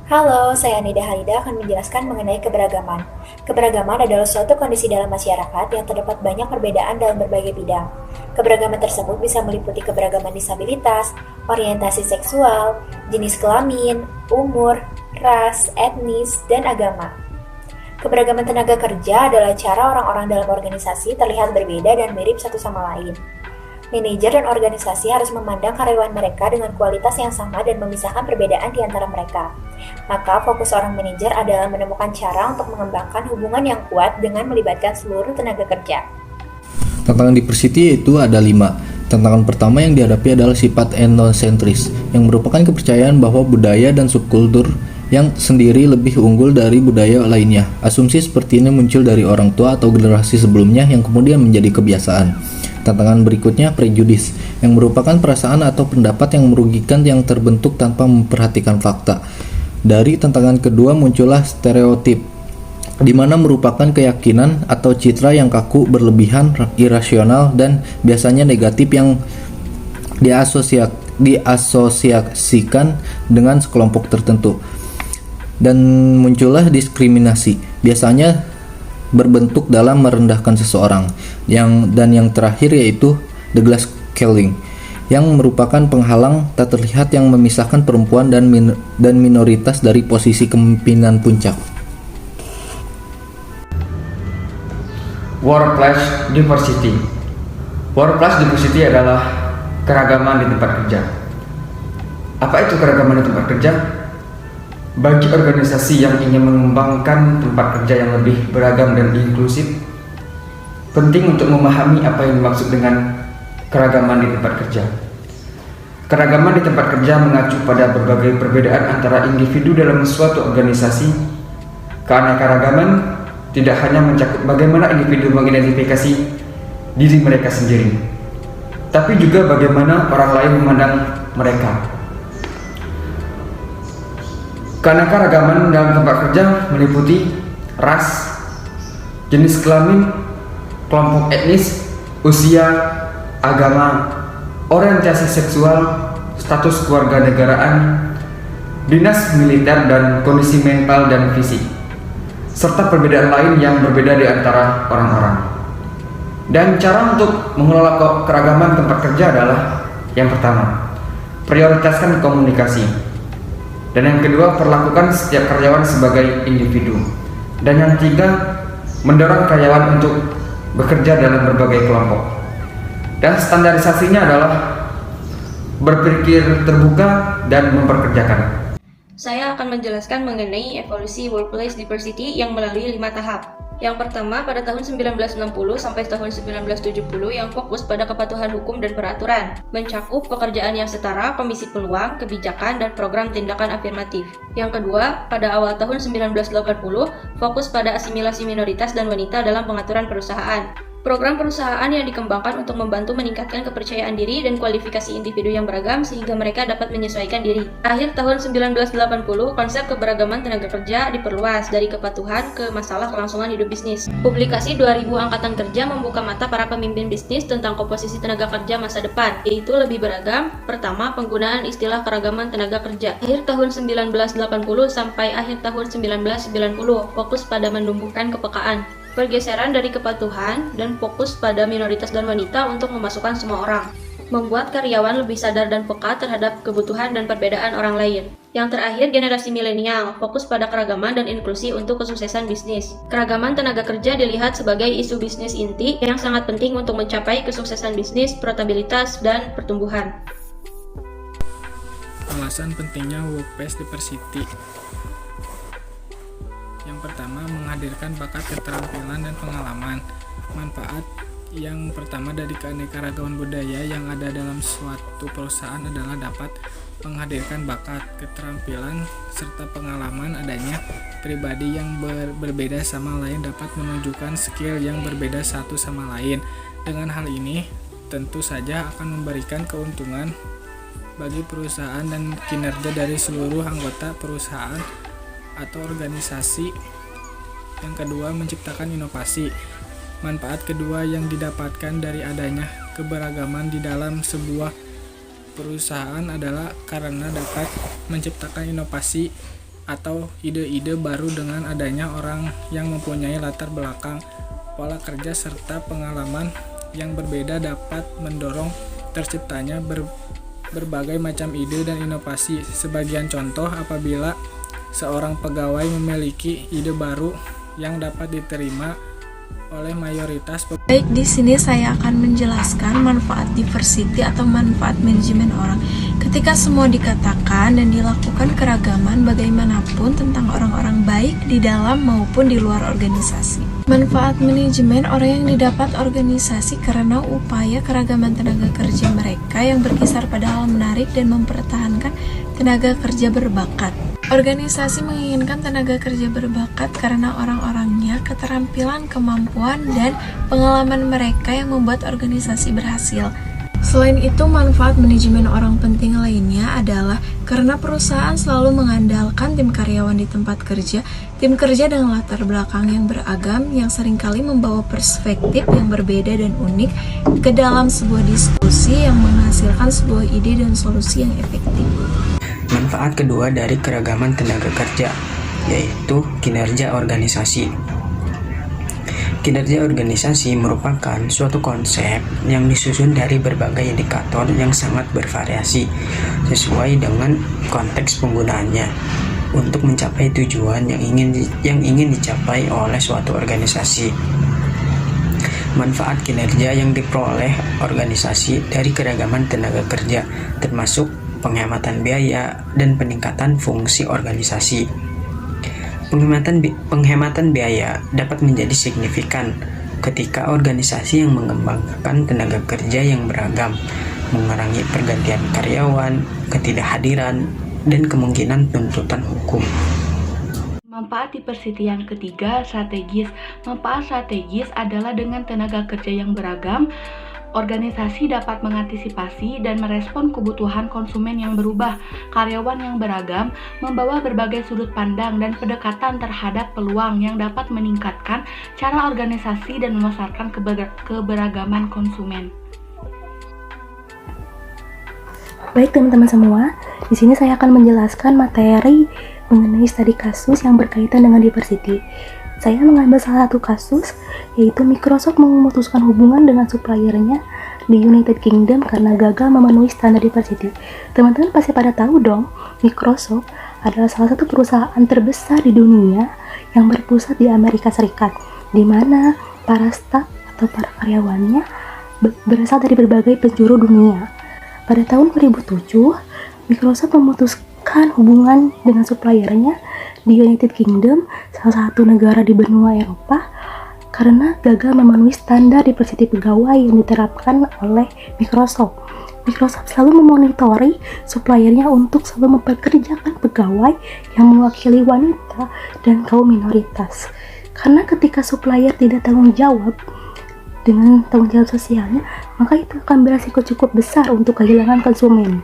Halo, saya Nida Halida akan menjelaskan mengenai keberagaman. Keberagaman adalah suatu kondisi dalam masyarakat yang terdapat banyak perbedaan dalam berbagai bidang. Keberagaman tersebut bisa meliputi keberagaman disabilitas, orientasi seksual, jenis kelamin, umur, ras, etnis, dan agama. Keberagaman tenaga kerja adalah cara orang-orang dalam organisasi terlihat berbeda dan mirip satu sama lain. Manajer dan organisasi harus memandang karyawan mereka dengan kualitas yang sama dan memisahkan perbedaan di antara mereka. Maka fokus seorang manajer adalah menemukan cara untuk mengembangkan hubungan yang kuat dengan melibatkan seluruh tenaga kerja. Tantangan diversity yaitu ada 5. Tantangan pertama yang dihadapi adalah sifat etnosentris, yang merupakan kepercayaan bahwa budaya dan subkultur yang sendiri lebih unggul dari budaya lainnya. Asumsi seperti ini muncul dari orang tua atau generasi sebelumnya yang kemudian menjadi kebiasaan. Tantangan berikutnya prejudis, yang merupakan perasaan atau pendapat yang merugikan yang terbentuk tanpa memperhatikan fakta. Dari tantangan kedua muncullah stereotip, di mana merupakan keyakinan atau citra yang kaku, berlebihan, irasional, dan biasanya negatif yang diasosiasikan dengan sekelompok tertentu. Dan muncullah diskriminasi, biasanya berbentuk dalam merendahkan seseorang. Yang terakhir yaitu the glass ceiling, yang merupakan penghalang tak terlihat yang memisahkan perempuan dan minoritas dari posisi kepemimpinan puncak. Workplace diversity. Workplace diversity adalah keragaman di tempat kerja. Apa itu keragaman di tempat kerja? Bagi organisasi yang ingin mengembangkan tempat kerja yang lebih beragam dan inklusif, penting untuk memahami apa yang dimaksud dengan keragaman di tempat kerja. Keragaman di tempat kerja mengacu pada berbagai perbedaan antara individu dalam suatu organisasi. Keanekaragaman tidak hanya mencakup bagaimana individu mengidentifikasi diri mereka sendiri, tapi juga bagaimana orang lain memandang mereka. Keanekaragaman dalam tempat kerja meliputi ras, jenis kelamin, kelompok etnis, usia, agama, orientasi seksual, status kewarganegaraan, dinas militer dan kondisi mental dan fisik, serta perbedaan lain yang berbeda di antara orang-orang. Dan cara untuk mengelola keragaman tempat kerja adalah yang pertama, prioritaskan komunikasi. Dan yang kedua, perlakukan setiap karyawan sebagai individu. Dan yang ketiga, mendorong karyawan untuk bekerja dalam berbagai kelompok. Dan standarisasinya adalah berpikir terbuka dan memperkerjakan. Saya akan menjelaskan mengenai evolusi workplace diversity yang melalui 5 tahap. Yang pertama, pada tahun 1960 sampai tahun 1970 yang fokus pada kepatuhan hukum dan peraturan, mencakup pekerjaan yang setara, komisi peluang, kebijakan, dan program tindakan afirmatif. Yang kedua, pada awal tahun 1980, fokus pada asimilasi minoritas dan wanita dalam pengaturan perusahaan. Program perusahaan yang dikembangkan untuk membantu meningkatkan kepercayaan diri dan kualifikasi individu yang beragam sehingga mereka dapat menyesuaikan diri. Akhir tahun 1980, konsep keberagaman tenaga kerja diperluas dari kepatuhan ke masalah kelangsungan hidup bisnis. Publikasi 2000 Angkatan Kerja membuka mata para pemimpin bisnis tentang komposisi tenaga kerja masa depan, yaitu lebih beragam. Pertama, penggunaan istilah keragaman tenaga kerja. Akhir tahun 1980 sampai akhir tahun 1990, fokus pada menumbuhkan kepekaan. Pergeseran dari kepatuhan dan fokus pada minoritas dan wanita untuk memasukkan semua orang. Membuat karyawan lebih sadar dan peka terhadap kebutuhan dan perbedaan orang lain. Yang terakhir, generasi milenial, fokus pada keragaman dan inklusi untuk kesuksesan bisnis. Keragaman tenaga kerja dilihat sebagai isu bisnis inti yang sangat penting untuk mencapai kesuksesan bisnis, profitabilitas, dan pertumbuhan. Alasan pentingnya workplace diversity. Yang pertama, menghadirkan bakat, keterampilan, dan pengalaman. Manfaat yang pertama dari keanekaragaman budaya yang ada dalam suatu perusahaan adalah dapat menghadirkan bakat, keterampilan, serta pengalaman. Adanya pribadi yang berbeda sama lain dapat menunjukkan skill yang berbeda satu sama lain. Dengan hal ini, tentu saja akan memberikan keuntungan bagi perusahaan dan kinerja dari seluruh anggota perusahaan atau organisasi. Yang kedua, menciptakan inovasi. Manfaat kedua yang didapatkan dari adanya keberagaman di dalam sebuah perusahaan adalah karena dapat menciptakan inovasi atau ide-ide baru dengan adanya orang yang mempunyai latar belakang, pola kerja, serta pengalaman yang berbeda dapat mendorong terciptanya berbagai macam ide dan inovasi. Sebagian contoh apabila seorang pegawai memiliki ide baru yang dapat diterima oleh mayoritas. Baik, di sini saya akan menjelaskan manfaat diversity atau manfaat manajemen orang. Ketika semua dikatakan dan dilakukan keragaman bagaimanapun tentang orang-orang baik di dalam maupun di luar organisasi. Manfaat manajemen orang yang didapat organisasi karena upaya keragaman tenaga kerja mereka yang berkisar pada hal menarik dan mempertahankan tenaga kerja berbakat. Organisasi menginginkan tenaga kerja berbakat karena orang-orangnya, keterampilan, kemampuan, dan pengalaman mereka yang membuat organisasi berhasil. Selain itu, manfaat manajemen orang penting lainnya adalah karena perusahaan selalu mengandalkan tim karyawan di tempat kerja, tim kerja dengan latar belakang yang beragam yang seringkali membawa perspektif yang berbeda dan unik ke dalam sebuah diskusi yang menghasilkan sebuah ide dan solusi yang efektif. Manfaat kedua dari keragaman tenaga kerja, yaitu kinerja organisasi. Kinerja organisasi merupakan suatu konsep yang disusun dari berbagai indikator yang sangat bervariasi sesuai dengan konteks penggunaannya untuk mencapai tujuan yang ingin dicapai oleh suatu organisasi. Manfaat kinerja yang diperoleh organisasi dari keragaman tenaga kerja termasuk penghematan biaya dan peningkatan fungsi organisasi. Penghematan biaya dapat menjadi signifikan ketika organisasi yang mengembangkan tenaga kerja yang beragam, mengurangi pergantian karyawan, ketidakhadiran, dan kemungkinan tuntutan hukum. Manfaat diversity yang ketiga, strategis. Manfaat strategis adalah dengan tenaga kerja yang beragam, organisasi dapat mengantisipasi dan merespon kebutuhan konsumen yang berubah. Karyawan yang beragam membawa berbagai sudut pandang dan pendekatan terhadap peluang yang dapat meningkatkan cara organisasi dan memasarkan keberagaman konsumen. Baik teman-teman semua, di sini saya akan menjelaskan materi mengenai studi kasus yang berkaitan dengan diversity. Saya mengambil salah satu kasus, yaitu Microsoft memutuskan hubungan dengan suppliernya di United Kingdom karena gagal memenuhi standar diversity. Teman-teman pasti pada tahu dong, Microsoft adalah salah satu perusahaan terbesar di dunia yang berpusat di Amerika Serikat, di mana para staf atau para karyawannya berasal dari berbagai penjuru dunia. Pada tahun 2007, Microsoft memutuskan hubungan dengan suppliernya di United Kingdom, salah satu negara di benua Eropa, karena gagal memenuhi standar diversity pegawai yang diterapkan oleh Microsoft. Microsoft selalu memonitori suppliernya untuk selalu mempekerjakan pegawai yang mewakili wanita dan kaum minoritas. Karena ketika supplier tidak tanggung jawab dengan tanggung jawab sosialnya, maka itu akan beresiko cukup besar untuk kehilangan konsumen.